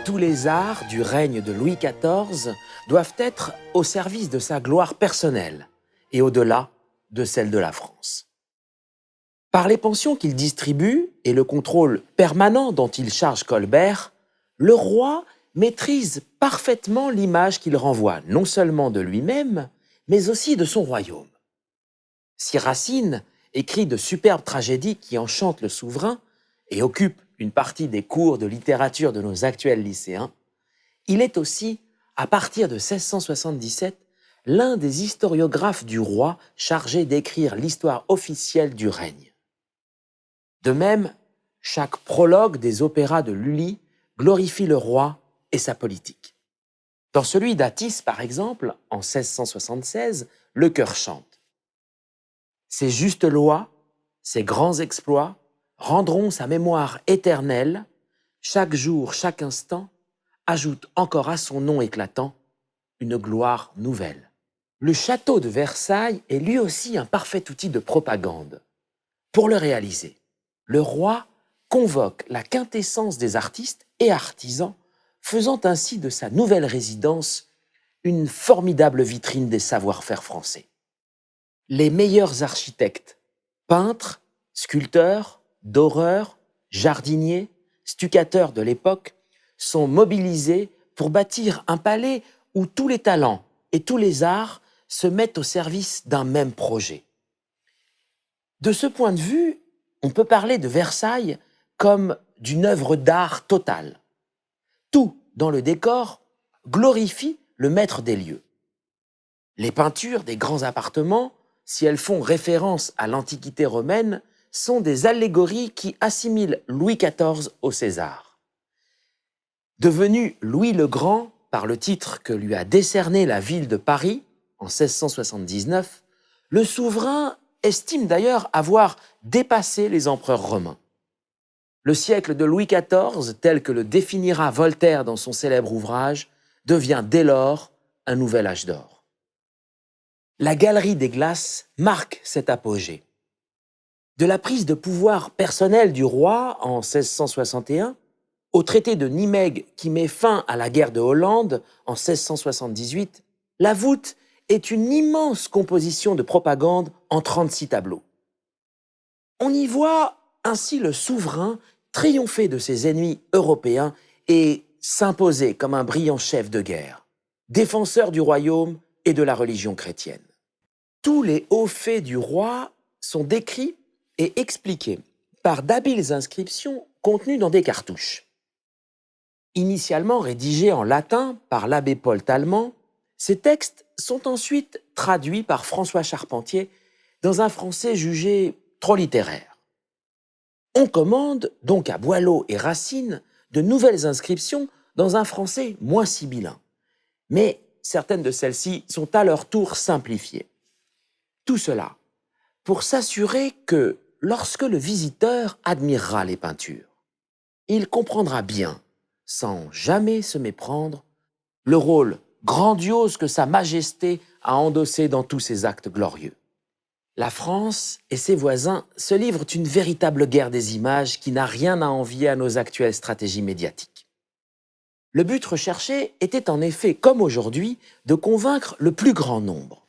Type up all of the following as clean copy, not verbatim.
Tous les arts du règne de Louis XIV doivent être au service de sa gloire personnelle et au-delà de celle de la France. Par les pensions qu'il distribue et le contrôle permanent dont il charge Colbert, le roi maîtrise parfaitement l'image qu'il renvoie non seulement de lui-même, mais aussi de son royaume. Si Racine écrit de superbes tragédies qui enchantent le souverain et occupent une partie des cours de littérature de nos actuels lycéens, il est aussi, à partir de 1677, l'un des historiographes du roi chargé d'écrire l'histoire officielle du règne. De même, chaque prologue des opéras de Lully glorifie le roi et sa politique. Dans celui d'Atis, par exemple, en 1676, le chœur chante. Ses justes lois, ses grands exploits rendront sa mémoire éternelle, chaque jour, chaque instant, ajoute encore à son nom éclatant une gloire nouvelle. Le château de Versailles est lui aussi un parfait outil de propagande. Pour le réaliser, le roi convoque la quintessence des artistes et artisans, faisant ainsi de sa nouvelle résidence une formidable vitrine des savoir-faire français. Les meilleurs architectes, peintres, sculpteurs, doreurs, jardiniers, stucateurs de l'époque sont mobilisés pour bâtir un palais où tous les talents et tous les arts se mettent au service d'un même projet. De ce point de vue, on peut parler de Versailles comme d'une œuvre d'art totale. Tout dans le décor glorifie le maître des lieux. Les peintures des grands appartements, si elles font référence à l'Antiquité romaine, sont des allégories qui assimilent Louis XIV au César. Devenu Louis le Grand par le titre que lui a décerné la ville de Paris en 1679, le souverain estime d'ailleurs avoir dépassé les empereurs romains. Le siècle de Louis XIV, tel que le définira Voltaire dans son célèbre ouvrage, devient dès lors un nouvel âge d'or. La Galerie des Glaces marque cet apogée. De la prise de pouvoir personnelle du roi en 1661 au traité de Nimègue qui met fin à la guerre de Hollande en 1678, la voûte est une immense composition de propagande en 36 tableaux. On y voit ainsi le souverain triompher de ses ennemis européens et s'imposer comme un brillant chef de guerre, défenseur du royaume et de la religion chrétienne. Tous les hauts faits du roi sont décrits et expliqués par d'habiles inscriptions contenues dans des cartouches. Initialement rédigés en latin par l'abbé Paul Tallemant, ces textes sont ensuite traduits par François Charpentier dans un français jugé trop littéraire. On commande donc à Boileau et Racine de nouvelles inscriptions dans un français moins sibyllin. Mais certaines de celles-ci sont à leur tour simplifiées. Tout cela pour s'assurer que, lorsque le visiteur admirera les peintures, il comprendra bien, sans jamais se méprendre, le rôle grandiose que Sa Majesté a endossé dans tous ses actes glorieux. La France et ses voisins se livrent une véritable guerre des images qui n'a rien à envier à nos actuelles stratégies médiatiques. Le but recherché était en effet, comme aujourd'hui, de convaincre le plus grand nombre.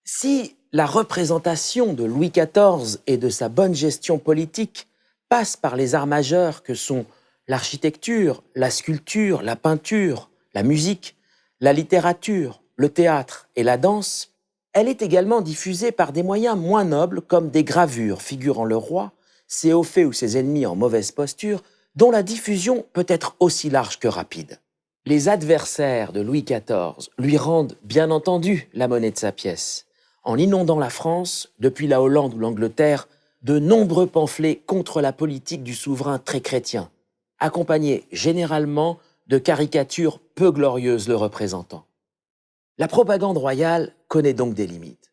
Si la représentation de Louis XIV et de sa bonne gestion politique passe par les arts majeurs que sont l'architecture, la sculpture, la peinture, la musique, la littérature, le théâtre et la danse, elle est également diffusée par des moyens moins nobles comme des gravures figurant le roi, ses hauts faits ou ses ennemis en mauvaise posture, dont la diffusion peut être aussi large que rapide. Les adversaires de Louis XIV lui rendent bien entendu la monnaie de sa pièce, en inondant la France, depuis la Hollande ou l'Angleterre, de nombreux pamphlets contre la politique du souverain très chrétien, accompagnés généralement de caricatures peu glorieuses le représentant. La propagande royale connaît donc des limites.